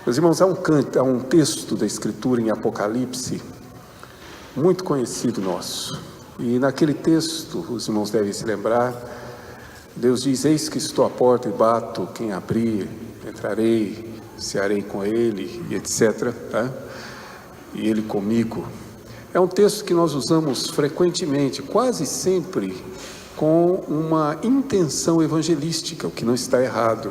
Meus irmãos, há um texto da Escritura em Apocalipse, muito conhecido nosso. E naquele texto, os irmãos devem se lembrar, Deus diz: eis que estou à porta e bato, quem abrir, entrarei, cearei com ele, e etc. Tá? E ele comigo. É um texto que nós usamos frequentemente, quase sempre com uma intenção evangelística, o que não está errado.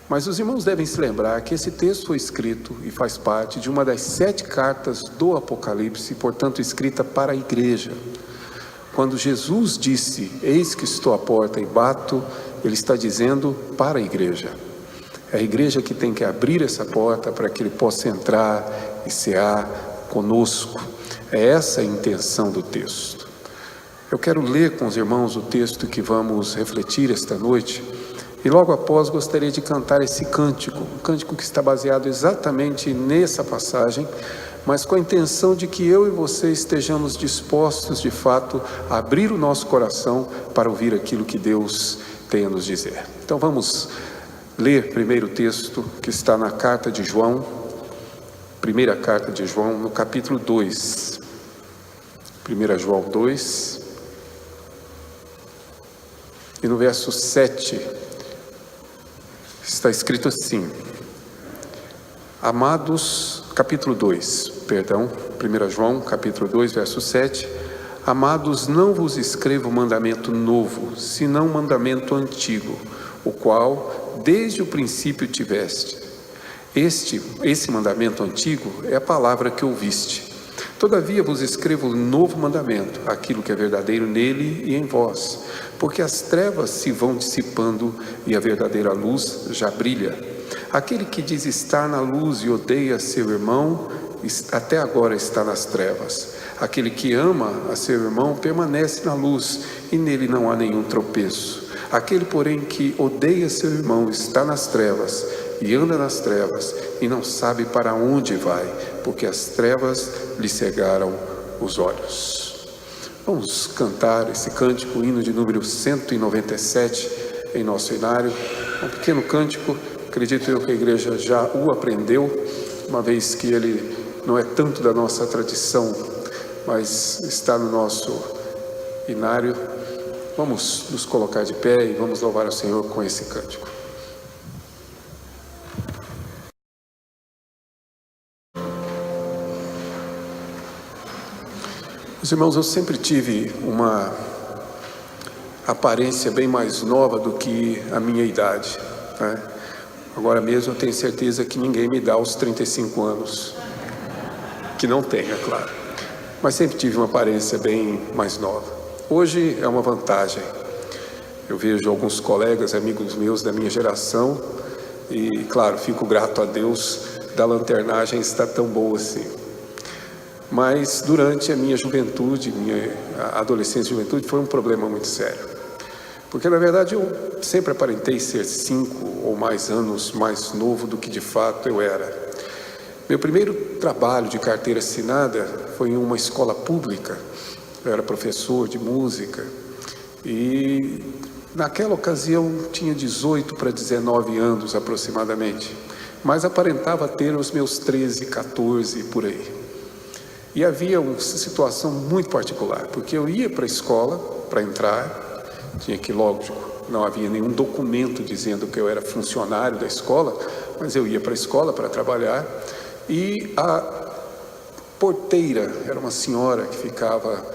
Mas os irmãos devem se lembrar que esse texto foi escrito e faz parte de uma das 7 cartas do Apocalipse, portanto escrita para a igreja. Quando Jesus disse: eis que estou à porta e bato, ele está dizendo para a igreja. É a igreja que tem que abrir essa porta para que ele possa entrar e cear conosco. É essa a intenção do texto. Eu quero ler com os irmãos o texto que vamos refletir esta noite. E logo após gostaria de cantar esse cântico, um cântico que está baseado exatamente nessa passagem, mas com a intenção de que eu e você estejamos dispostos de fato a abrir o nosso coração para ouvir aquilo que Deus tem a nos dizer. Então vamos ler primeiro o texto que está na carta de João, primeira carta de João, no capítulo 2, 1 João 2, e no verso 7, está escrito assim: amados, capítulo 2, perdão, 1 João, capítulo 2, verso 7, amados, não vos escrevo mandamento novo, senão mandamento antigo, o qual desde o princípio tiveste. Esse mandamento antigo é a palavra que ouviste. Todavia vos escrevo um novo mandamento, aquilo que é verdadeiro nele e em vós, porque as trevas se vão dissipando e a verdadeira luz já brilha. Aquele que diz estar na luz e odeia seu irmão, até agora está nas trevas. Aquele que ama a seu irmão permanece na luz, e nele não há nenhum tropeço. Aquele, porém, que odeia seu irmão está nas trevas, e anda nas trevas, e não sabe para onde vai, porque as trevas lhe cegaram os olhos. Vamos cantar esse cântico, o hino de número 197 em nosso inário. Um pequeno cântico, acredito eu que a igreja já o aprendeu, uma vez que ele não é tanto da nossa tradição, mas está no nosso inário. Vamos nos colocar de pé e vamos louvar ao Senhor com esse cântico. Meus irmãos, eu sempre tive uma aparência bem mais nova do que a minha idade, né? Agora mesmo eu tenho certeza que ninguém me dá os 35 anos, que não tem, é claro, mas sempre tive uma aparência bem mais nova. Hoje é uma vantagem. Eu vejo alguns colegas, amigos meus da minha geração, e claro, fico grato a Deus da lanternagem estar tão boa assim. Mas durante a minha juventude, minha adolescência e juventude, foi um problema muito sério. Porque na verdade eu sempre aparentei ser 5 ou mais anos mais novo do que de fato eu era. Meu primeiro trabalho de carteira assinada foi em uma escola pública. Eu era professor de música e naquela ocasião tinha 18 para 19 anos aproximadamente, mas aparentava ter os meus 13, 14 por aí. E havia uma situação muito particular, porque eu ia para a escola para entrar, tinha que, lógico, não havia nenhum documento dizendo que eu era funcionário da escola, mas eu ia para a escola para trabalhar, e a porteira, era uma senhora que ficava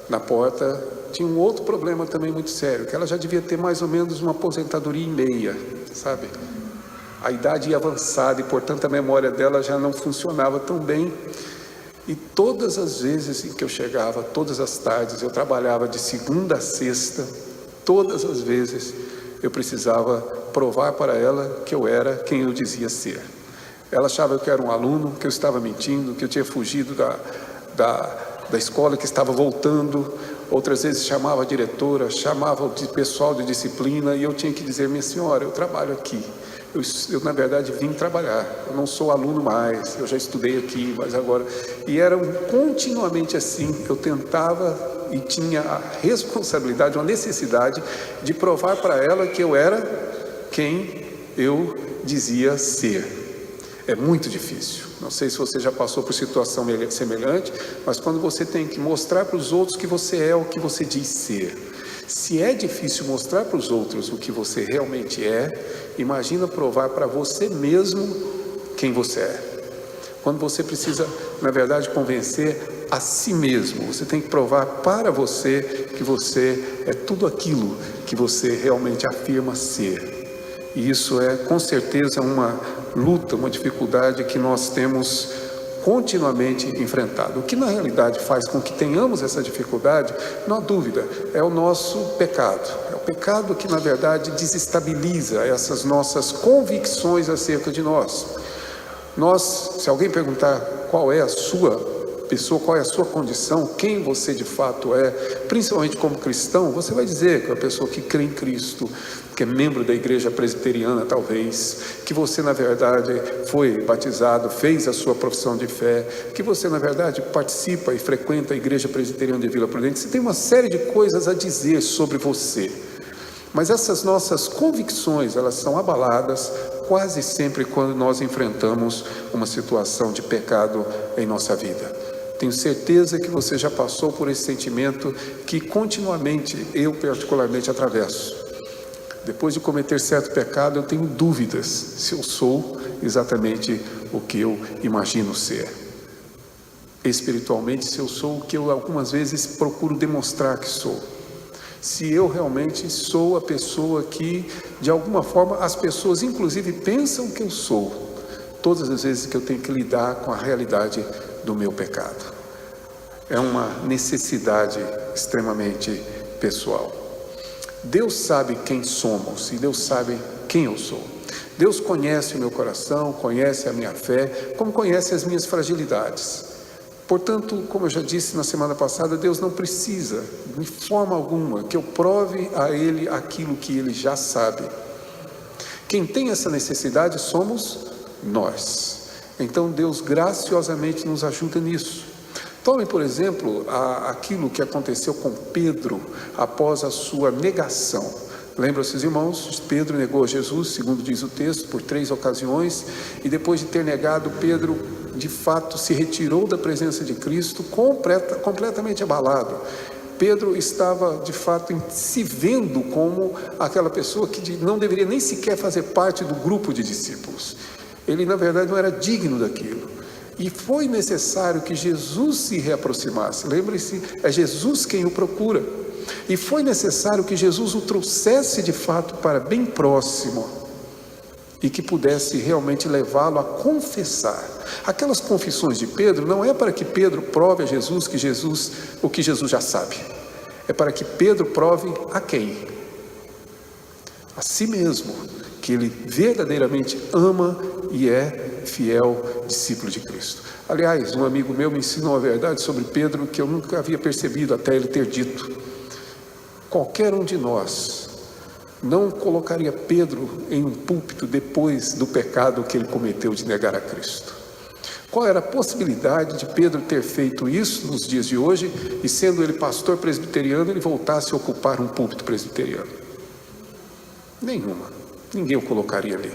na porta, tinha um outro problema também muito sério, que ela já devia ter mais ou menos uma aposentadoria e meia, sabe? A idade ia avançada e, portanto, a memória dela já não funcionava tão bem. E todas as vezes em que eu chegava, todas as tardes, eu trabalhava de segunda a sexta, todas as vezes eu precisava provar para ela que eu era quem eu dizia ser. Ela achava que eu era um aluno, que eu estava mentindo, que eu tinha fugido da escola, que estava voltando. Outras vezes chamava a diretora, chamava o pessoal de disciplina e eu tinha que dizer: minha senhora, eu trabalho aqui. Eu na verdade vim trabalhar, eu não sou aluno mais, eu já estudei aqui, mas agora... E era continuamente assim, eu tentava e tinha a responsabilidade, uma necessidade de provar para ela que eu era quem eu dizia ser. é muito difícil. Não sei se você já passou por situação semelhante, mas quando você tem que mostrar para os outros que você é o que você diz ser. Se é difícil mostrar para os outros o que você realmente é, imagina provar para você mesmo quem você é. Quando você precisa, na verdade, convencer a si mesmo, você tem que provar para você que você é tudo aquilo que você realmente afirma ser. E isso é, com certeza, uma luta, uma dificuldade que nós temos continuamente enfrentado. O que na realidade faz com que tenhamos essa dificuldade, não há dúvida, é o nosso pecado. É o pecado que, na verdade, desestabiliza essas nossas convicções acerca de nós. Se alguém perguntar qual é a sua pessoa, qual é a sua condição, quem você de fato é, principalmente como cristão, você vai dizer que é uma pessoa que crê em Cristo, que é membro da igreja presbiteriana talvez, que você na verdade foi batizado, fez a sua profissão de fé, que você na verdade participa e frequenta a igreja presbiteriana de Vila Prudente. Você tem uma série de coisas a dizer sobre você, mas essas nossas convicções, elas são abaladas quase sempre quando nós enfrentamos uma situação de pecado em nossa vida. Tenho certeza que você já passou por esse sentimento que continuamente, eu particularmente, atravesso. Depois de cometer certo pecado, eu tenho dúvidas se eu sou exatamente o que eu imagino ser. Espiritualmente, se eu sou o que eu algumas vezes procuro demonstrar que sou. Se eu realmente sou a pessoa que, de alguma forma, as pessoas inclusive pensam que eu sou, todas as vezes que eu tenho que lidar com a realidade do meu pecado. É uma necessidade extremamente pessoal. Deus sabe quem somos e Deus sabe quem eu sou. Deus conhece o meu coração, conhece a minha fé, como conhece as minhas fragilidades. Portanto, como eu já disse na semana passada, Deus não precisa, de forma alguma, que eu prove a Ele aquilo que Ele já sabe. Quem tem essa necessidade somos nós. Então Deus graciosamente nos ajuda nisso. Tome, por exemplo, aquilo que aconteceu com Pedro após a sua negação. Lembram-se, irmãos? Pedro negou a Jesus, segundo diz o texto, por 3 ocasiões, e depois de ter negado, Pedro, de fato, se retirou da presença de Cristo, completamente abalado. Pedro estava, de fato, se vendo como aquela pessoa que não deveria nem sequer fazer parte do grupo de discípulos. Ele, na verdade, não era digno daquilo. E foi necessário que Jesus se reaproximasse. Lembre-se, é Jesus quem o procura. E foi necessário que Jesus o trouxesse de fato para bem próximo e que pudesse realmente levá-lo a confessar. Aquelas confissões de Pedro não é para que Pedro prove a Jesus o que Jesus já sabe. É para que Pedro prove a quem? A si mesmo, que ele verdadeiramente ama e é fiel discípulo de Cristo. Aliás, um amigo meu me ensinou a verdade sobre Pedro que eu nunca havia percebido até ele ter dito. Qualquer um de nós não colocaria Pedro em um púlpito depois do pecado que ele cometeu de negar a Cristo. Qual era a possibilidade de Pedro ter feito isso nos dias de hoje e, sendo ele pastor presbiteriano, ele voltasse a ocupar um púlpito presbiteriano? Nenhuma. Ninguém o colocaria ali.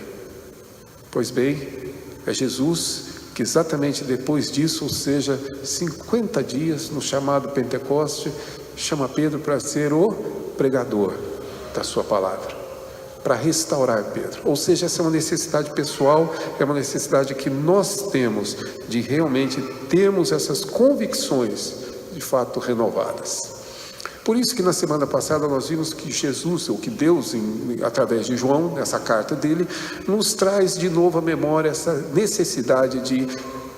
Pois bem, é Jesus que exatamente depois disso, ou seja, 50 dias no chamado Pentecoste, chama Pedro para ser o pregador da sua palavra, para restaurar Pedro. Ou seja, essa é uma necessidade pessoal, é uma necessidade que nós temos de realmente termos essas convicções de fato renovadas. Por isso que na semana passada nós vimos que Jesus, ou que Deus, através de João, nessa carta dele, nos traz de novo à memória essa necessidade de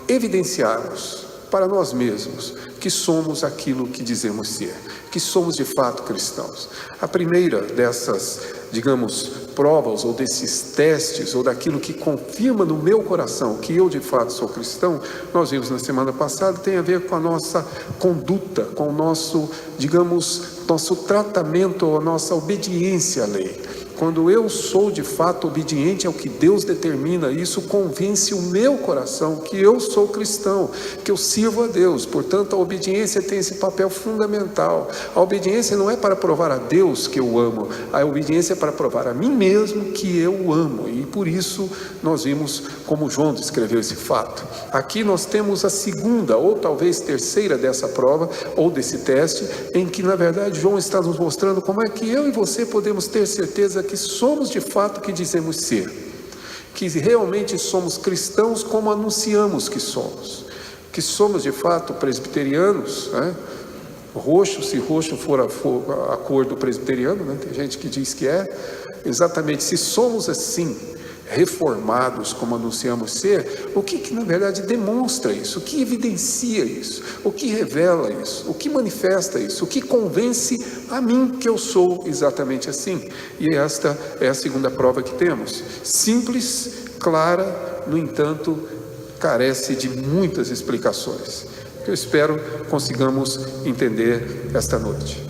evidenciarmos para nós mesmos que somos aquilo que dizemos ser, que somos de fato cristãos. A primeira dessas, digamos, provas ou desses testes ou daquilo que confirma no meu coração que eu de fato sou cristão, nós vimos na semana passada, tem a ver com a nossa conduta, com o nosso, digamos, nosso tratamento ou a nossa obediência à lei. Quando eu sou de fato obediente ao que Deus determina, isso convence o meu coração que eu sou cristão, que eu sirvo a Deus. Portanto, a obediência tem esse papel fundamental. A obediência não é para provar a Deus que eu amo, a obediência é para provar a mim mesmo que eu amo. E por isso nós vimos como João descreveu esse fato. Aqui nós temos a segunda, ou talvez terceira dessa prova, ou desse teste, em que na verdade João está nos mostrando como é que eu e você podemos ter certeza que somos de fato o que dizemos ser, que realmente somos cristãos como anunciamos que somos de fato presbiterianos, né? Roxo, se roxo for a cor do presbiteriano, né? Tem gente que diz que é, exatamente, se somos assim, reformados como anunciamos ser, o que na verdade demonstra isso, o que evidencia isso, o que revela isso, o que manifesta isso, o que convence a mim que eu sou exatamente assim. E esta é a segunda prova que temos, simples, clara, no entanto carece de muitas explicações, que eu espero consigamos entender esta noite.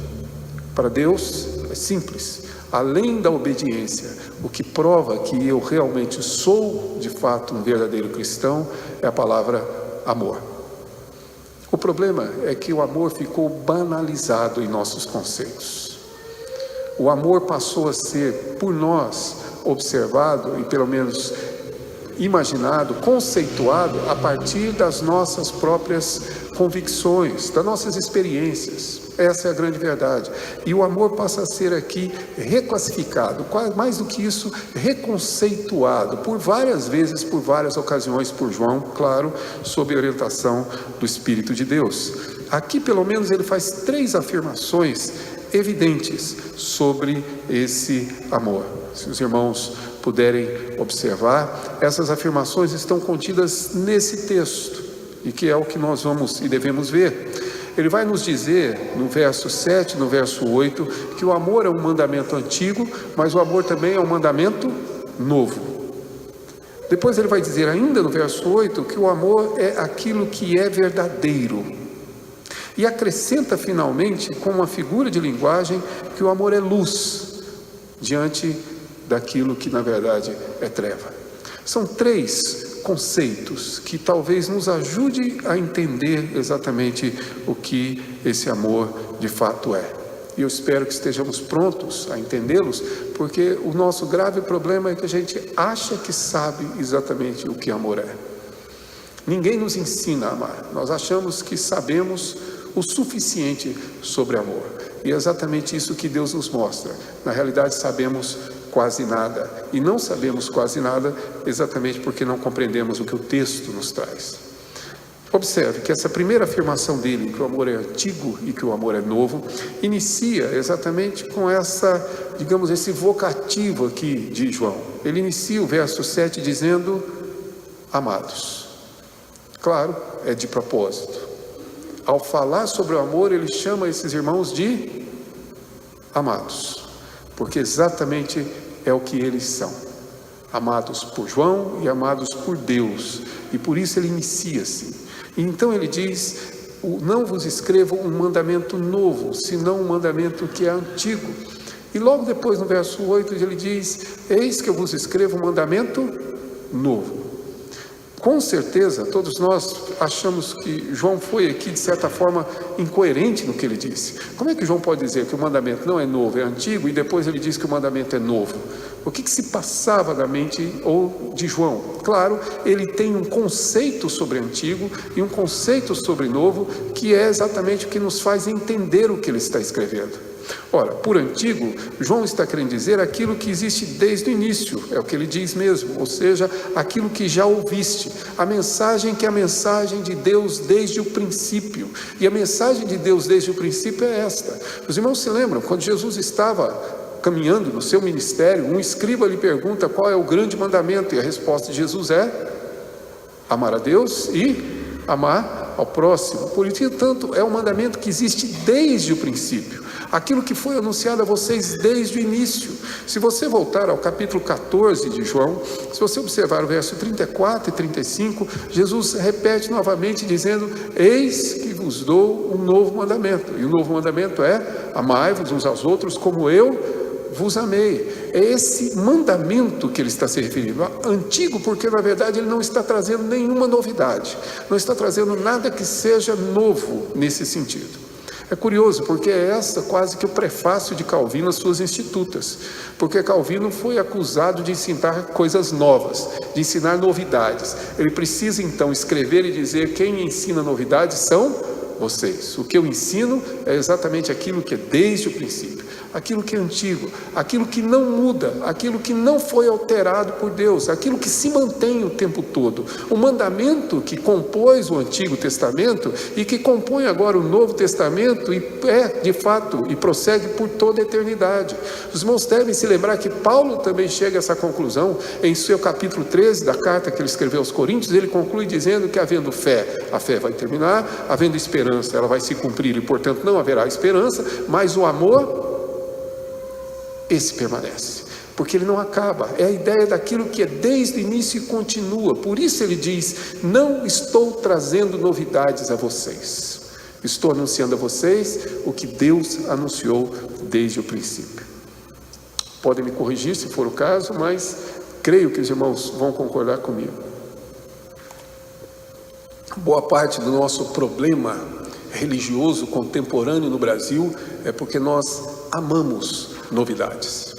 Para Deus é simples. Além da obediência, o que prova que eu realmente sou de fato um verdadeiro cristão é a palavra amor. O problema é que o amor ficou banalizado em nossos conceitos. O amor passou a ser, por nós, observado e pelo menos imaginado, conceituado a partir das nossas próprias convicções, das nossas experiências. Essa é a grande verdade. E o amor passa a ser aqui reclassificado, mais do que isso, reconceituado por várias vezes, por várias ocasiões, por João, claro, sob a orientação do Espírito de Deus. Aqui, pelo menos, ele faz 3 afirmações evidentes sobre esse amor. Se os irmãos puderem observar, essas afirmações estão contidas nesse texto, e que é o que nós vamos e devemos ver. Ele vai nos dizer, no verso 7, no verso 8, que o amor é um mandamento antigo, mas o amor também é um mandamento novo. Depois ele vai dizer ainda no verso 8, que o amor é aquilo que é verdadeiro. E acrescenta finalmente, com uma figura de linguagem, que o amor é luz, diante daquilo que na verdade é treva. São 3 conceitos que talvez nos ajude a entender exatamente o que esse amor de fato é. E eu espero que estejamos prontos a entendê-los, porque o nosso grave problema é que a gente acha que sabe exatamente o que amor é. Ninguém nos ensina a amar. Nós achamos que sabemos o suficiente sobre amor. E é exatamente isso que Deus nos mostra. Na realidade, sabemos quase nada. E não sabemos quase nada exatamente porque não compreendemos o que o texto nos traz. Observe que essa primeira afirmação dele, que o amor é antigo e que o amor é novo, inicia exatamente com essa, digamos, esse vocativo aqui de João. Ele inicia o verso 7 dizendo, amados. Claro, é de propósito. Ao falar sobre o amor, ele chama esses irmãos de amados, porque exatamente é o que eles são, amados por João e amados por Deus, e por isso ele inicia assim. E então ele diz, não vos escrevo um mandamento novo, senão um mandamento que é antigo. E logo depois no verso 8 ele diz, eis que eu vos escrevo um mandamento novo. Com certeza, todos nós achamos que João foi aqui, de certa forma, incoerente no que ele disse. Como é que João pode dizer que o mandamento não é novo, é antigo, e depois ele diz que o mandamento é novo? O que se passava na mente de João? Claro, ele tem um conceito sobre antigo e um conceito sobre novo, que é exatamente o que nos faz entender o que ele está escrevendo. Ora, por antigo, João está querendo dizer aquilo que existe desde o início, é o que ele diz mesmo, ou seja, aquilo que já ouviste, a mensagem que é a mensagem de Deus desde o princípio, e a mensagem de Deus desde o princípio é esta. Os irmãos se lembram, quando Jesus estava caminhando no seu ministério, um escriba lhe pergunta qual é o grande mandamento, e a resposta de Jesus é, amar a Deus e amar ao próximo. Portanto, é um mandamento que existe desde o princípio. Aquilo que foi anunciado a vocês desde o início. Se você voltar ao capítulo 14 de João, se você observar o verso 34 e 35, Jesus repete novamente dizendo, eis que vos dou um novo mandamento. E o novo mandamento é, amai-vos uns aos outros como eu vos amei. É esse mandamento que ele está se referindo. Antigo, porque na verdade ele não está trazendo nenhuma novidade, não está trazendo nada que seja novo nesse sentido. É curioso, porque é essa quase que o prefácio de Calvino às suas Institutas, porque Calvino foi acusado de ensinar coisas novas, de ensinar novidades. Ele precisa então escrever e dizer: quem ensina novidades são vocês. O que eu ensino é exatamente aquilo que é desde o princípio, aquilo que é antigo, aquilo que não muda, aquilo que não foi alterado por Deus, aquilo que se mantém o tempo todo. O mandamento que compôs o Antigo Testamento e que compõe agora o Novo Testamento e de fato, e prossegue por toda a eternidade. Os irmãos devem se lembrar que Paulo também chega a essa conclusão em seu capítulo 13 da carta que ele escreveu aos Coríntios. Ele conclui dizendo que havendo fé, a fé vai terminar, havendo esperança, ela vai se cumprir e portanto não haverá esperança, mas o amor, esse permanece, porque ele não acaba. É a ideia daquilo que é desde o início e continua. Por isso ele diz: não estou trazendo novidades a vocês, estou anunciando a vocês o que Deus anunciou desde o princípio. Podem me corrigir se for o caso, mas creio que os irmãos vão concordar comigo. Boa parte do nosso problema religioso contemporâneo no Brasil é porque nós amamos novidades.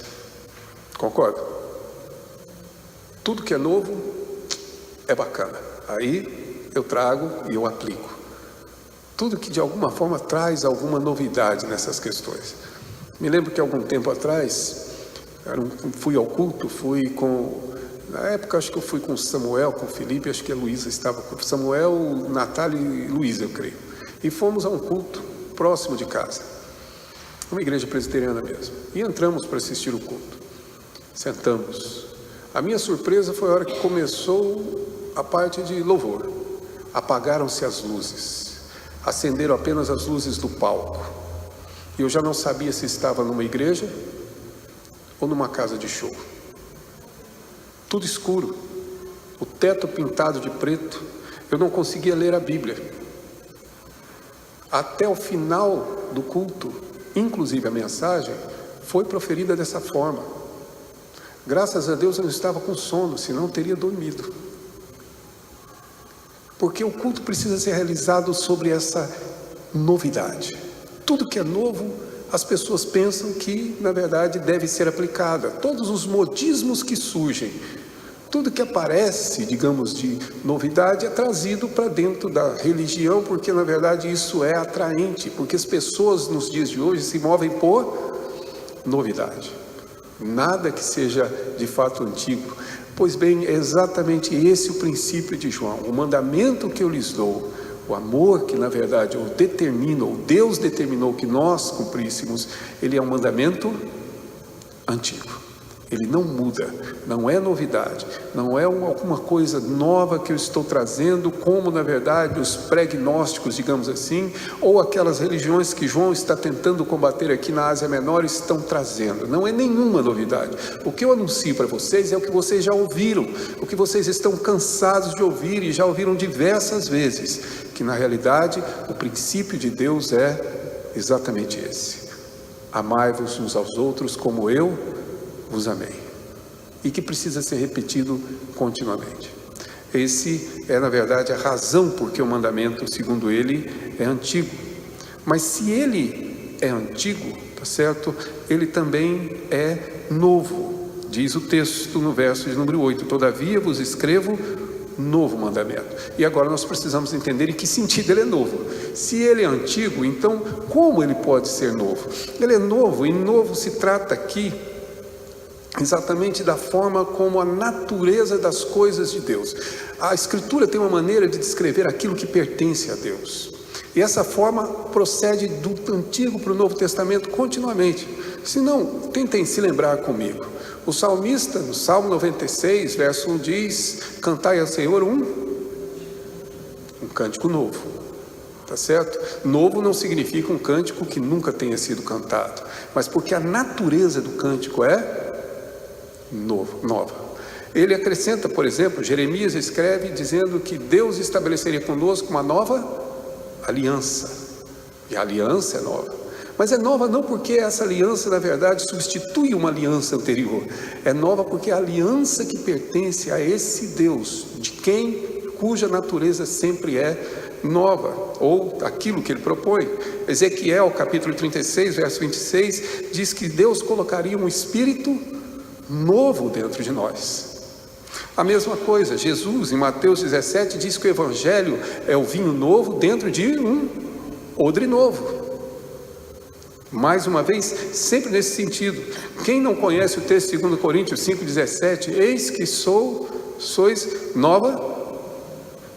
Concorda? Tudo que é novo é bacana. Aí eu trago e eu aplico. Tudo que de alguma forma traz alguma novidade nessas questões. Me lembro que algum tempo atrás, fui ao culto, na época acho que eu fui com Samuel, com Felipe, acho que a Luísa estava com Samuel, Natália e Luísa, eu creio. E fomos a um culto próximo de casa, uma igreja presbiteriana mesmo. E entramos para assistir o culto. Sentamos. A minha surpresa foi a hora que começou a parte de louvor. Apagaram-se as luzes. Acenderam apenas as luzes do palco. E eu já não sabia se estava numa igreja ou numa casa de show. Tudo escuro. O teto pintado de preto. Eu não conseguia ler a Bíblia. Até o final do culto, inclusive a mensagem, foi proferida dessa forma. Graças a Deus eu não estava com sono, senão eu teria dormido. Porque o culto precisa ser realizado sobre essa novidade. Tudo que é novo, as pessoas pensam que, na verdade, deve ser aplicada. Todos os modismos que surgem, tudo que aparece, digamos, de novidade é trazido para dentro da religião, porque na verdade isso é atraente, porque as pessoas nos dias de hoje se movem por novidade. Nada que seja de fato antigo. Pois bem, é exatamente esse o princípio de João. O mandamento que eu lhes dou, o amor que na verdade eu determino, ou Deus determinou que nós cumpríssemos, ele é um mandamento antigo. Ele não muda, não é novidade, não é alguma coisa nova que eu estou trazendo, como na verdade os pregnósticos, digamos assim, ou aquelas religiões que João está tentando combater aqui na Ásia Menor estão trazendo. Não é nenhuma novidade. O que eu anuncio para vocês é o que vocês já ouviram, o que vocês estão cansados de ouvir e já ouviram diversas vezes, que na realidade o princípio de Deus é exatamente esse: amai-vos uns aos outros como eu vos amei, e que precisa ser repetido continuamente. Esse é na verdade a razão porque o mandamento, segundo ele, é antigo. Mas se ele é antigo, tá certo? Ele também é novo. Diz o texto no verso de número 8: todavia vos escrevo novo mandamento. E agora nós precisamos entender em que sentido ele é novo. Se ele é antigo, então como ele pode ser novo? Ele é novo, e novo se trata aqui exatamente da forma como a natureza das coisas de Deus. A Escritura tem uma maneira de descrever aquilo que pertence a Deus. E essa forma procede do Antigo para o Novo Testamento continuamente. Se não, tentem se lembrar comigo. O salmista, no Salmo 96, verso 1, diz: cantai ao Senhor um cântico novo. Tá certo? Novo não significa um cântico que nunca tenha sido cantado, mas porque a natureza do cântico é nova. Ele acrescenta, por exemplo, Jeremias escreve dizendo que Deus estabeleceria conosco uma nova aliança, e a aliança é nova. Mas é nova não porque essa aliança, na verdade, substitui uma aliança anterior. É nova porque a aliança que pertence a esse Deus, cuja natureza sempre é nova, ou aquilo que ele propõe. Ezequiel, capítulo 36, verso 26, diz que Deus colocaria um espírito novo dentro de nós. A mesma coisa, Jesus, em Mateus 17, diz que o Evangelho é o vinho novo dentro de um odre novo. Mais uma vez, sempre nesse sentido. Quem não conhece o texto de 2 Coríntios 5,17, eis que sois nova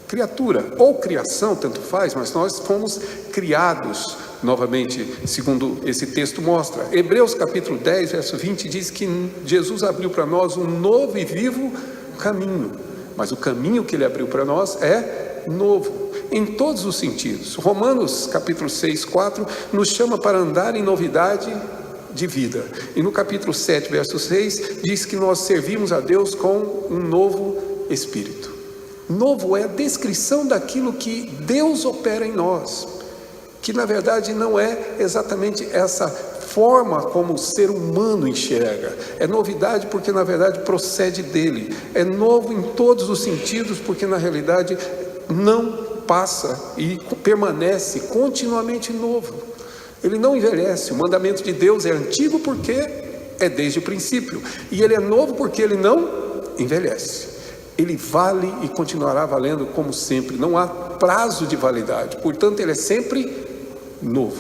criatura, ou criação, tanto faz, mas nós fomos criados novamente, segundo esse texto mostra. Hebreus capítulo 10, verso 20, diz que Jesus abriu para nós um novo e vivo caminho, mas o caminho que ele abriu para nós é novo, em todos os sentidos. Romanos capítulo 6, 4, nos chama para andar em novidade de vida, e no capítulo 7, verso 6, diz que nós servimos a Deus com um novo espírito. Novo é a descrição daquilo que Deus opera em nós, que na verdade não é exatamente essa forma como o ser humano enxerga. É novidade porque na verdade procede dele. É novo em todos os sentidos porque na realidade não passa e permanece continuamente novo. Ele não envelhece. O mandamento de Deus é antigo porque é desde o princípio, e ele é novo porque ele não envelhece. Ele vale e continuará valendo como sempre, não há prazo de validade, portanto ele é sempre novo.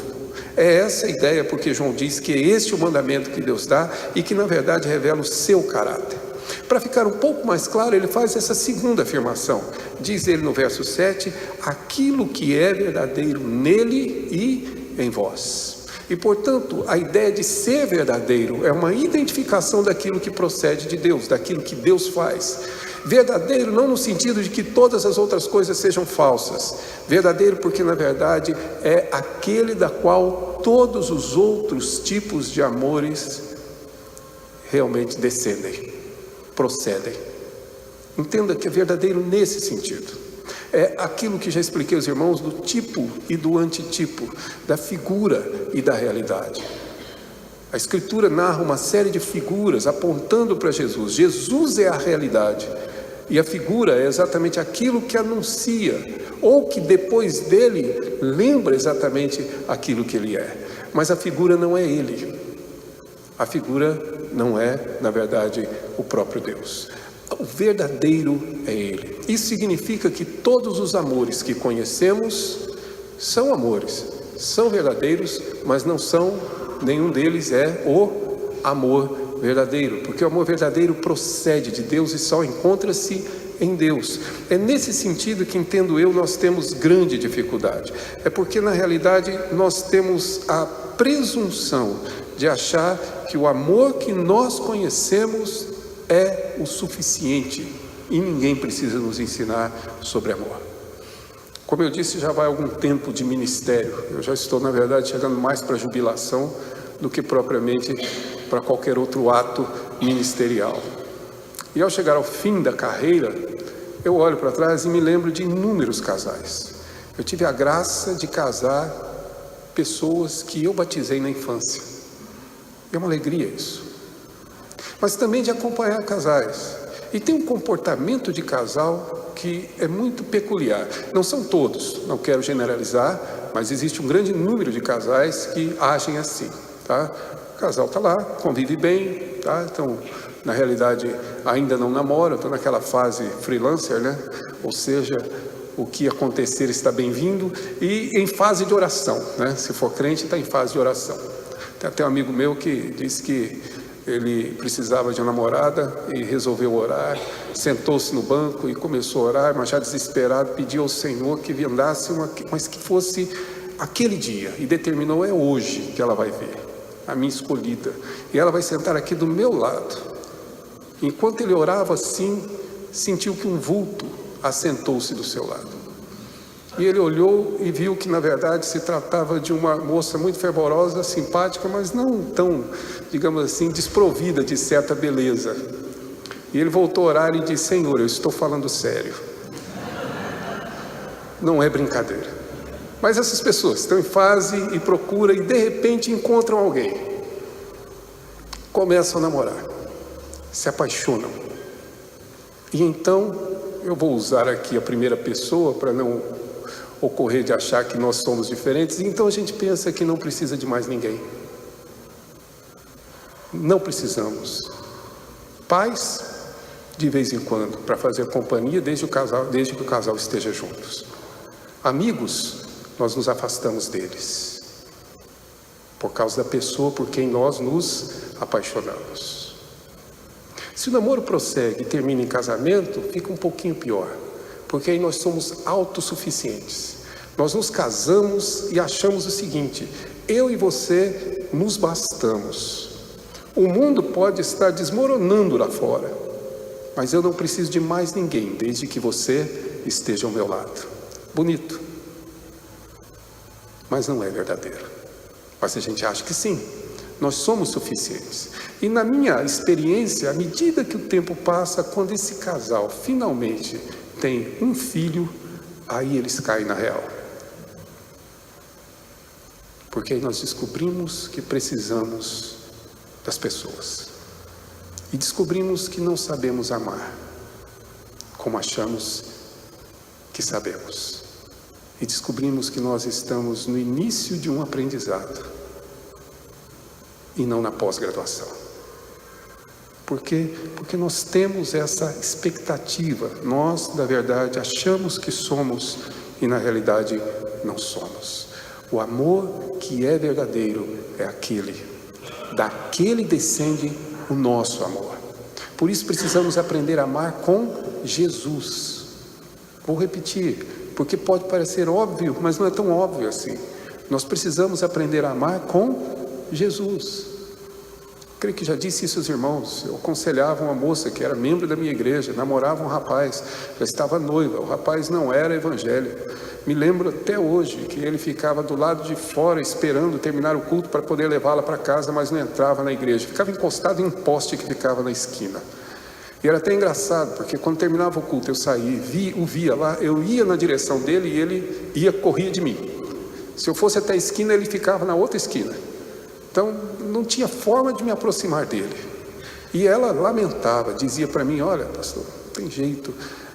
É essa a ideia, porque João diz que é este o mandamento que Deus dá e que na verdade revela o seu caráter. Para ficar um pouco mais claro, ele faz essa segunda afirmação, diz ele no verso 7, aquilo que é verdadeiro nele e em vós. E portanto, a ideia de ser verdadeiro é uma identificação daquilo que procede de Deus, daquilo que Deus faz. Verdadeiro não no sentido de que todas as outras coisas sejam falsas. Verdadeiro porque na verdade é aquele da qual todos os outros tipos de amores realmente descendem, procedem. Entenda que é verdadeiro nesse sentido. É aquilo que já expliquei aos irmãos do tipo e do antitipo, da figura e da realidade. A Escritura narra uma série de figuras apontando para Jesus. Jesus é a realidade. E a figura é exatamente aquilo que anuncia, ou que depois dele lembra exatamente aquilo que ele é. Mas a figura não é ele. A figura não é, na verdade, o próprio Deus. O verdadeiro é ele. Isso significa que todos os amores que conhecemos são amores, são verdadeiros, mas não são, nenhum deles é o amor verdadeiro, porque o amor verdadeiro procede de Deus e só encontra-se em Deus. É nesse sentido que, entendo eu, nós temos grande dificuldade. É porque na realidade nós temos a presunção de achar que o amor que nós conhecemos é o suficiente e ninguém precisa nos ensinar sobre amor. Como eu disse, já vai algum tempo de ministério. Eu já estou, na verdade, chegando mais para a jubilação do que propriamente para qualquer outro ato ministerial. E ao chegar ao fim da carreira, eu olho para trás e me lembro de inúmeros casais. Eu tive a graça de casar pessoas que eu batizei na infância. É uma alegria isso. Mas também de acompanhar casais. E tem um comportamento de casal que é muito peculiar. Não são todos, não quero generalizar, mas existe um grande número de casais que agem assim, tá? O casal está lá, convive bem, tá? Então, na realidade, ainda não namora, estou naquela fase freelancer, né? Ou seja, o que acontecer está bem-vindo, e em fase de oração, né? Se for crente, está em fase de oração. Tem até um amigo meu que disse que ele precisava de uma namorada e resolveu orar, sentou-se no banco e começou a orar, mas já desesperado, pediu ao Senhor que andasse mas que fosse aquele dia, e determinou, é hoje que ela vai ver, a minha escolhida, e ela vai sentar aqui do meu lado. Enquanto ele orava assim, sentiu que um vulto assentou-se do seu lado. E ele olhou e viu que na verdade se tratava de uma moça muito fervorosa, simpática, mas não tão, digamos assim, desprovida de certa beleza. E ele voltou a orar e disse, Senhor, eu estou falando sério. Não é brincadeira. Mas essas pessoas estão em fase e procuram e de repente encontram alguém. Começam a namorar, se apaixonam. E então, eu vou usar aqui a primeira pessoa para não ocorrer de achar que nós somos diferentes. Então a gente pensa que não precisa de mais ninguém. Não precisamos. Pais, de vez em quando, para fazer companhia desde que o casal esteja juntos. Amigos, nós nos afastamos deles, por causa da pessoa por quem nós nos apaixonamos. Se o namoro prossegue e termina em casamento, fica um pouquinho pior, porque aí nós somos autossuficientes. Nós nos casamos e achamos o seguinte: eu e você nos bastamos. O mundo pode estar desmoronando lá fora, mas eu não preciso de mais ninguém, desde que você esteja ao meu lado. Bonito, mas não é verdadeiro. Mas a gente acha que sim, nós somos suficientes. E na minha experiência, à medida que o tempo passa, quando esse casal finalmente tem um filho, aí eles caem na real. Porque aí nós descobrimos que precisamos das pessoas. E descobrimos que não sabemos amar como achamos que sabemos. E descobrimos que nós estamos no início de um aprendizado e não na pós-graduação. Por quê? Porque nós temos essa expectativa. Nós, na verdade, achamos que somos e na realidade não somos. O amor que é verdadeiro é aquele. Daquele descende o nosso amor. Por isso precisamos aprender a amar com Jesus. Vou repetir, porque pode parecer óbvio, mas não é tão óbvio assim. Nós precisamos aprender a amar com Jesus. Creio que já disse isso aos irmãos. Eu aconselhava uma moça que era membro da minha igreja, namorava um rapaz, já estava noiva, o rapaz não era evangélico. Me lembro até hoje que ele ficava do lado de fora esperando terminar o culto para poder levá-la para casa, mas não entrava na igreja, ficava encostado em um poste que ficava na esquina. E era até engraçado, porque quando terminava o culto eu saía, o via lá, eu ia na direção dele e ele corria de mim. Se eu fosse até a esquina, ele ficava na outra esquina. Então não tinha forma de me aproximar dele. E ela lamentava, dizia para mim: olha, pastor, não tem jeito,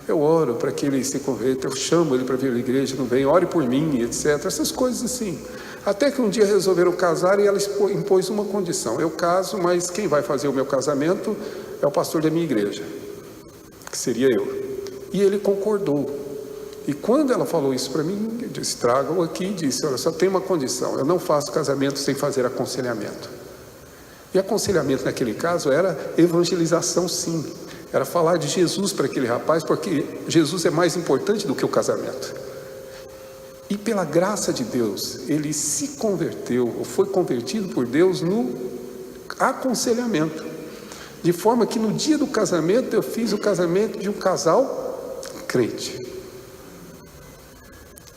eu oro para que ele se converta, eu chamo ele para vir à igreja, não vem, ore por mim, etc. Essas coisas assim. Até que um dia resolveram casar e ela impôs uma condição: eu caso, mas quem vai fazer o meu casamento é o pastor da minha igreja, que seria eu. E ele concordou. E quando ela falou isso para mim, eu disse: traga-o aqui, e disse: olha, só tem uma condição, eu não faço casamento sem fazer aconselhamento. E aconselhamento naquele caso era evangelização, sim. Era falar de Jesus para aquele rapaz, porque Jesus é mais importante do que o casamento. E pela graça de Deus, ele se converteu, ou foi convertido por Deus no aconselhamento. De forma que no dia do casamento, eu fiz o casamento de um casal crente.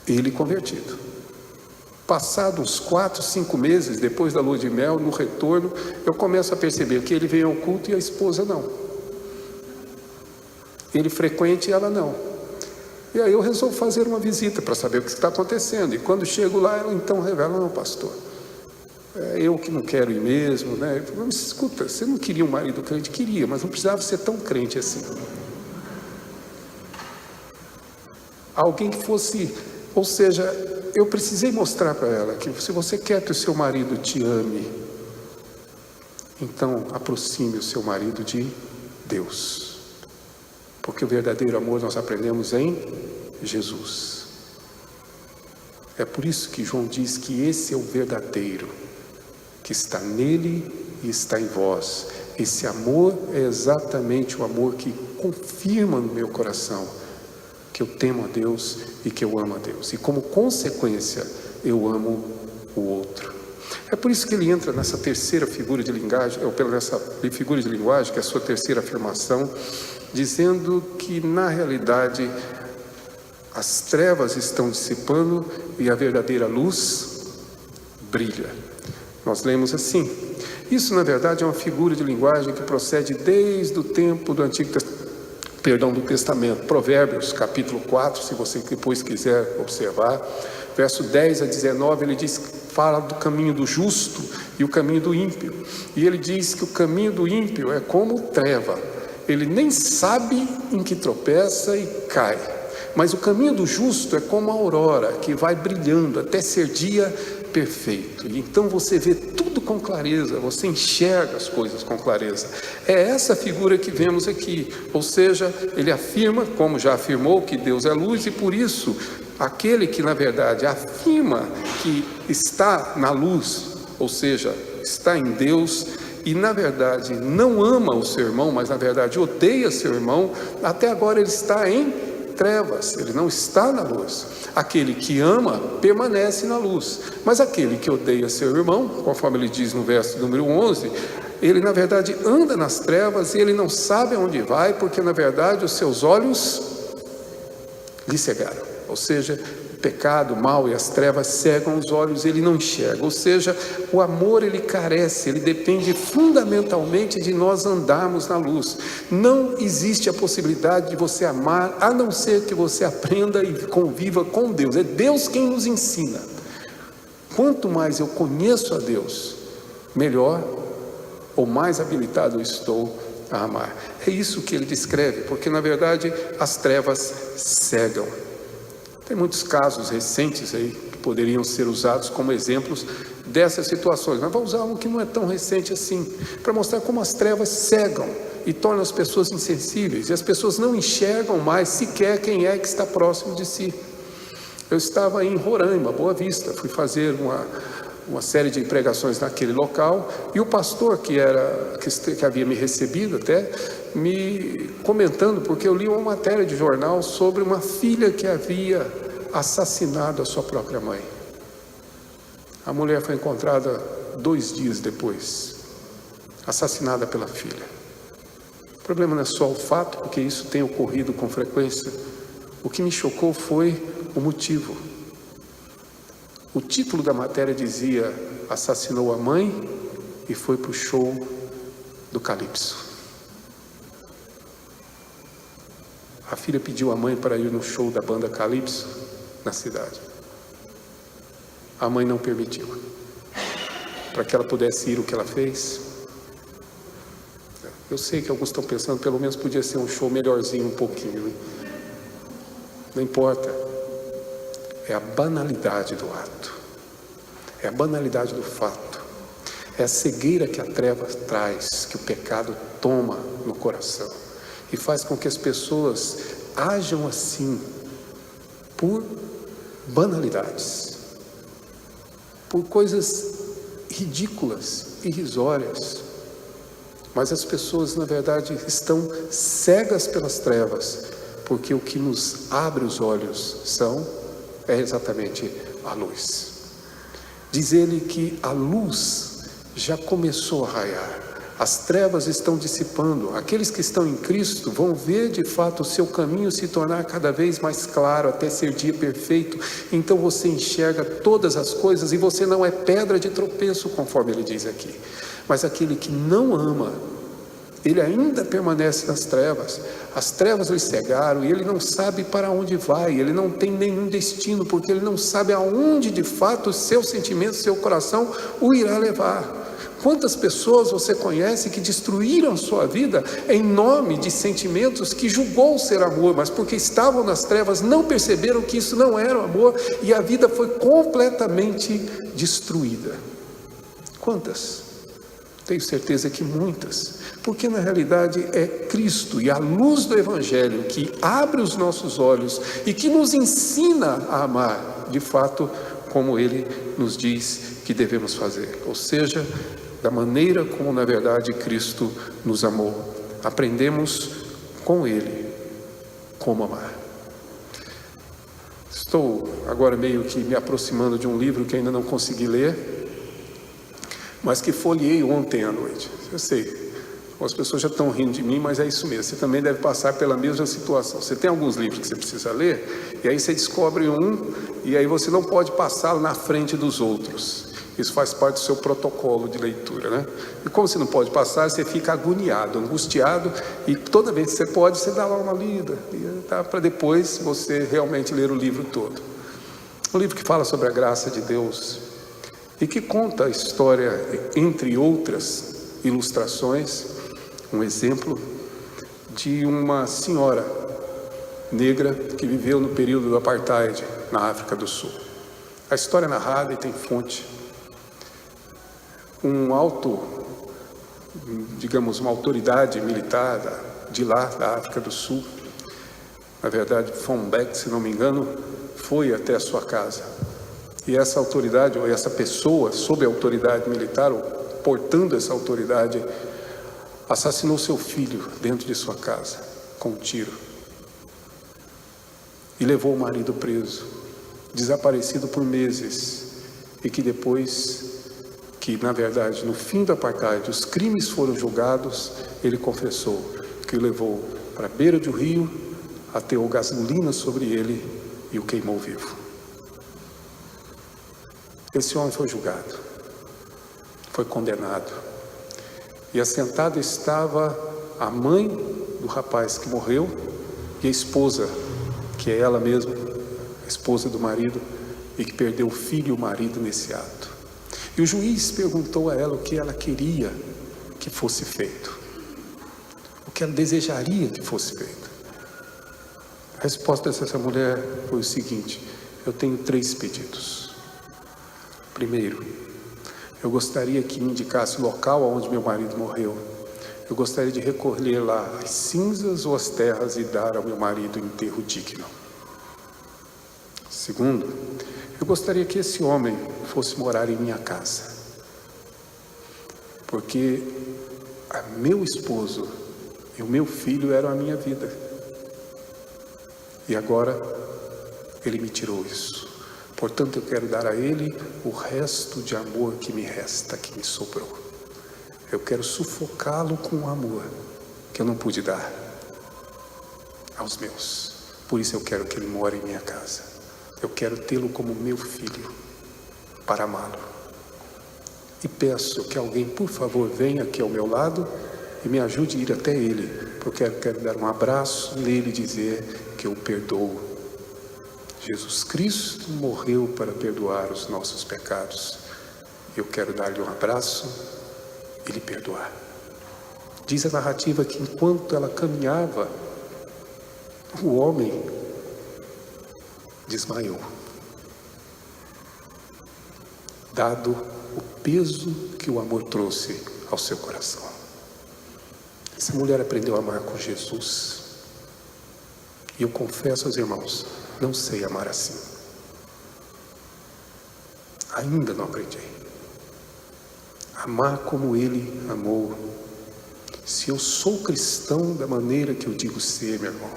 Ele convertido. Passados 4, 5 meses, depois da lua de mel, no retorno, eu começo a perceber que ele vem ao culto e a esposa não. Ele frequente e ela não. E aí eu resolvo fazer uma visita para saber o que está acontecendo. E quando chego lá, ela então revela: não, pastor, é eu que não quero ir mesmo, né? Eu falo: mas escuta, você não queria um marido crente? Queria, mas não precisava ser tão crente assim. Alguém que fosse, ou seja, eu precisei mostrar para ela que se você quer que o seu marido te ame, então aproxime o seu marido de Deus. Porque o verdadeiro amor nós aprendemos em Jesus. É por isso que João diz que esse é o verdadeiro, que está nele e está em vós. Esse amor é exatamente o amor que confirma no meu coração que eu temo a Deus e que eu amo a Deus. E como consequência, eu amo o outro. É por isso que ele entra nessa terceira figura de linguagem, ou nessa figura de linguagem, que é a sua terceira afirmação, dizendo que na realidade as trevas estão dissipando e a verdadeira luz brilha. Nós lemos assim. Isso na verdade é uma figura de linguagem que procede desde o tempo do do Testamento. Provérbios capítulo 4, se você depois quiser observar, verso 10 a 19, ele fala do caminho do justo e o caminho do ímpio. E ele diz que o caminho do ímpio é como treva. Ele nem sabe em que tropeça e cai. Mas o caminho do justo é como a aurora, que vai brilhando até ser dia perfeito. E então você vê tudo com clareza, você enxerga as coisas com clareza. É essa figura que vemos aqui. Ou seja, ele afirma, como já afirmou, que Deus é luz, e por isso, aquele que na verdade afirma que está na luz, ou seja, está em Deus, e na verdade não ama o seu irmão, mas na verdade odeia seu irmão, até agora ele está em trevas, ele não está na luz. Aquele que ama permanece na luz, mas aquele que odeia seu irmão, conforme ele diz no verso número 11, ele na verdade anda nas trevas e ele não sabe aonde vai, porque na verdade os seus olhos lhe cegaram. Ou seja, o pecado, o mal e as trevas cegam os olhos, ele não enxerga. Ou seja, o amor ele carece, ele depende fundamentalmente de nós andarmos na luz. Não existe a possibilidade de você amar, a não ser que você aprenda e conviva com Deus. É Deus quem nos ensina. Quanto mais eu conheço a Deus, melhor ou mais habilitado eu estou a amar. É isso que ele descreve, porque na verdade as trevas cegam. Tem muitos casos recentes aí que poderiam ser usados como exemplos dessas situações. Mas vamos usar um que não é tão recente assim, para mostrar como as trevas cegam e tornam as pessoas insensíveis. E as pessoas não enxergam mais sequer quem é que está próximo de si. Eu estava em Roraima, Boa Vista, fui fazer uma série de pregações naquele local, e o pastor que havia me recebido até, me comentando, porque eu li uma matéria de jornal sobre uma filha que havia assassinado a sua própria mãe. A mulher foi encontrada 2 dias depois, assassinada pela filha. O problema não é só o fato, porque isso tem ocorrido com frequência. O que me chocou foi o motivo. O título da matéria dizia: assassinou a mãe e foi para o show do Calypso. A filha pediu a mãe para ir no show da banda Calypso na cidade. A mãe não permitiu, para que ela pudesse ir. O que ela fez? Eu sei que alguns estão pensando, pelo menos podia ser um show melhorzinho um pouquinho, né? Não importa. É a banalidade do ato, é a banalidade do fato, é a cegueira que a treva traz, que o pecado toma no coração e faz com que as pessoas ajam assim por banalidades, por coisas ridículas, irrisórias. Mas as pessoas na verdade estão cegas pelas trevas, porque o que nos abre os olhos é exatamente a luz. Diz ele que a luz já começou a raiar, as trevas estão dissipando. Aqueles que estão em Cristo vão ver de fato o seu caminho se tornar cada vez mais claro, até ser dia perfeito. Então você enxerga todas as coisas e você não é pedra de tropeço, conforme ele diz aqui. Mas aquele que não ama, ele ainda permanece nas trevas. As trevas lhe cegaram e ele não sabe para onde vai, ele não tem nenhum destino, porque ele não sabe aonde de fato o seu sentimento, o seu coração o irá levar. Quantas pessoas você conhece que destruíram sua vida em nome de sentimentos que julgou ser amor, mas porque estavam nas trevas não perceberam que isso não era amor e a vida foi completamente destruída? Quantas? Tenho certeza que muitas, porque na realidade é Cristo e a luz do Evangelho que abre os nossos olhos e que nos ensina a amar, de fato, como Ele nos diz que devemos fazer, ou seja, da maneira como na verdade Cristo nos amou. Aprendemos com Ele como amar. Estou agora meio que me aproximando de um livro que ainda não consegui ler, mas que folheei ontem à noite. Eu sei, as pessoas já estão rindo de mim, mas é isso mesmo. Você também deve passar pela mesma situação. Você tem alguns livros que você precisa ler, e aí você descobre um, e aí você não pode passá-lo na frente dos outros. Isso faz parte do seu protocolo de leitura, né? E como você não pode passar, você fica agoniado, angustiado, e toda vez que você pode, você dá lá uma lida, tá? Para depois você realmente ler o livro todo. Um livro que fala sobre a graça de Deus e que conta a história, entre outras ilustrações, um exemplo de uma senhora negra que viveu no período do apartheid na África do Sul. A história é narrada e tem fonte. Uma autoridade militar de lá, da África do Sul, na verdade, Von Beck, se não me engano, foi até a sua casa. E essa autoridade, ou essa pessoa, sob a autoridade militar, ou portando essa autoridade, assassinou seu filho dentro de sua casa, com um tiro. E levou o marido preso, desaparecido por meses, e que depois, na verdade, no fim do apartheid, os crimes foram julgados, ele confessou que o levou para a beira de um rio, ateou gasolina sobre ele e o queimou vivo. Esse homem foi julgado, foi condenado, e assentada estava a mãe do rapaz que morreu e a esposa, que é ela mesma, a esposa do marido, e que perdeu o filho e o marido nesse ato. E o juiz perguntou a ela o que ela queria que fosse feito, o que ela desejaria que fosse feito. A resposta dessa mulher foi o seguinte: eu tenho 3 pedidos. Primeiro, eu gostaria que me indicasse o local onde meu marido morreu. Eu gostaria de recolher lá as cinzas ou as terras e dar ao meu marido um enterro digno. Segundo, eu gostaria que esse homem fosse morar em minha casa, porque meu esposo e o meu filho eram a minha vida, e agora ele me tirou isso. Portanto, eu quero dar a ele o resto de amor que me resta, que me sobrou. Eu quero sufocá-lo com o amor que eu não pude dar aos meus. Por isso eu quero que ele more em minha casa. Eu quero tê-lo como meu filho, para amá-lo. E peço que alguém, por favor, venha aqui ao meu lado e me ajude a ir até ele, porque eu quero dar um abraço nele e dizer que eu perdoo. Jesus Cristo morreu para perdoar os nossos pecados. Eu quero dar-lhe um abraço e lhe perdoar. Diz a narrativa que enquanto ela caminhava, o homem desmaiou, dado o peso que o amor trouxe ao seu coração. Essa mulher aprendeu a amar com Jesus. E eu confesso aos irmãos, não sei amar assim. Ainda não aprendi. Amar como ele amou. Se eu sou cristão da maneira que eu digo ser, meu irmão,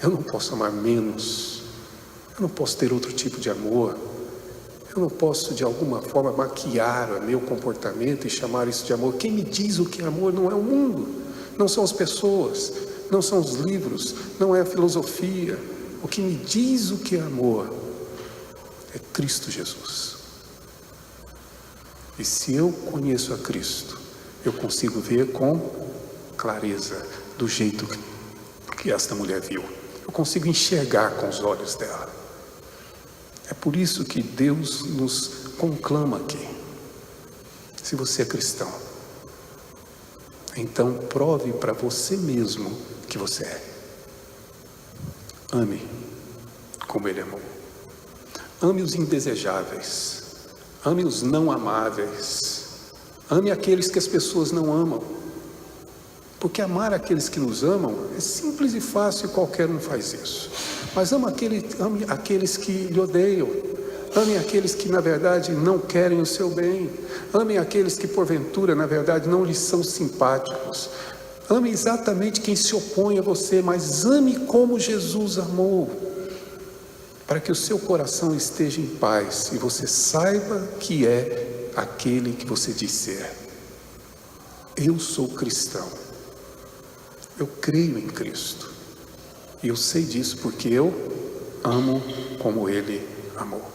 eu não posso amar menos. Eu não posso ter outro tipo de amor. Eu não posso de alguma forma maquiar o meu comportamento e chamar isso de amor. Quem me diz o que é amor não é o mundo, não são as pessoas, não são os livros, não é a filosofia. O que me diz o que é amor é Cristo Jesus. E se eu conheço a Cristo, eu consigo ver com clareza, do jeito que esta mulher viu. Eu consigo enxergar com os olhos dela. É por isso que Deus nos conclama aqui. Se você é cristão, então prove para você mesmo que você é. Ame como ele amou. Ame os indesejáveis. Ame os não amáveis. Ame aqueles que as pessoas não amam. Porque amar aqueles que nos amam é simples e fácil, qualquer um faz isso. Mas ame aqueles que lhe odeiam. Ame aqueles que na verdade não querem o seu bem. Ame aqueles que porventura na verdade não lhe são simpáticos. Ame exatamente quem se opõe a você, mas ame como Jesus amou, para que o seu coração esteja em paz e você saiba que é aquele que você diz ser. Eu sou cristão, eu creio em Cristo, e eu sei disso porque eu amo como ele amou.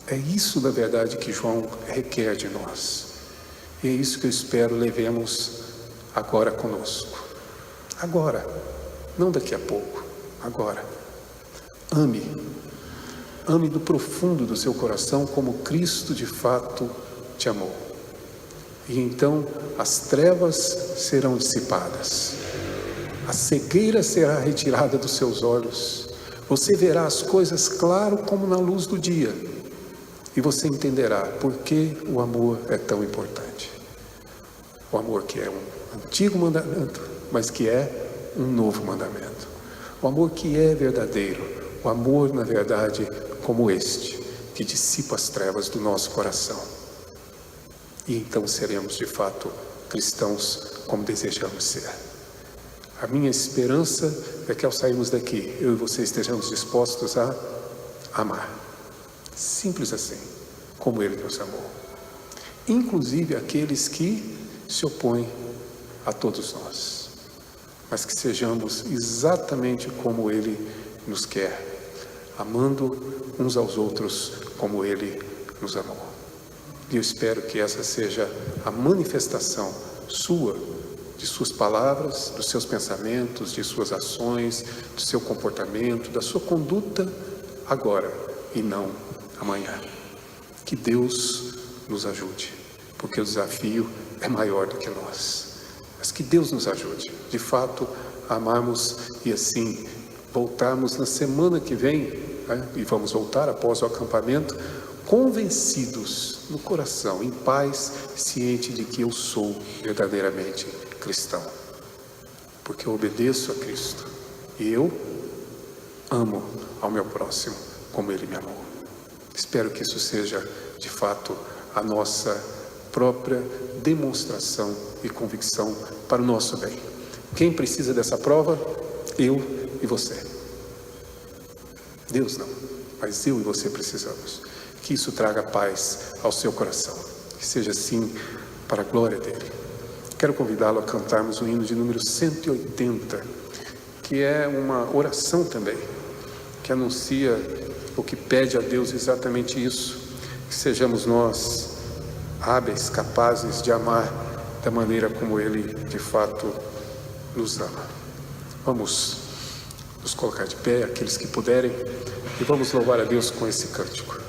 É isso, na verdade, que João requer de nós, e é isso que eu espero levemos agora conosco. Agora, não daqui a pouco, agora. Ame Ame do profundo do seu coração como Cristo de fato te amou. E então as trevas serão dissipadas. A cegueira será retirada dos seus olhos. Você verá as coisas claro como na luz do dia. E você entenderá por que o amor é tão importante. O amor que é um antigo mandamento, mas que é um novo mandamento. O amor que é verdadeiro. O amor, na verdade, como este, que dissipa as trevas do nosso coração. E então seremos, de fato, cristãos como desejamos ser. A minha esperança é que ao sairmos daqui, eu e você estejamos dispostos a amar. Simples assim, como Ele nos amou. Inclusive aqueles que se opõem a todos nós. Mas que sejamos exatamente como Ele nos quer, amando uns aos outros como Ele nos amou. E eu espero que essa seja a manifestação sua, de suas palavras, dos seus pensamentos, de suas ações, do seu comportamento, da sua conduta agora e não amanhã. Que Deus nos ajude, porque o desafio é maior do que nós. Mas que Deus nos ajude, de fato, a amarmos e assim voltarmos na semana que vem, e vamos voltar após o acampamento, convencidos no coração, em paz, ciente de que eu sou verdadeiramente cristão, porque eu obedeço a Cristo e eu amo ao meu próximo como Ele me amou. Espero que isso seja de fato a nossa própria demonstração e convicção para o nosso bem. Quem precisa dessa prova? Eu e você. Deus não, mas eu e você precisamos. Que isso traga paz ao seu coração, que seja assim para a glória dEle. Quero convidá-lo a cantarmos o hino de número 180, que é uma oração também, que anuncia ou que pede a Deus exatamente isso, que sejamos nós hábeis, capazes de amar da maneira como Ele de fato nos ama. Vamos nos colocar de pé, aqueles que puderem, e vamos louvar a Deus com esse cântico.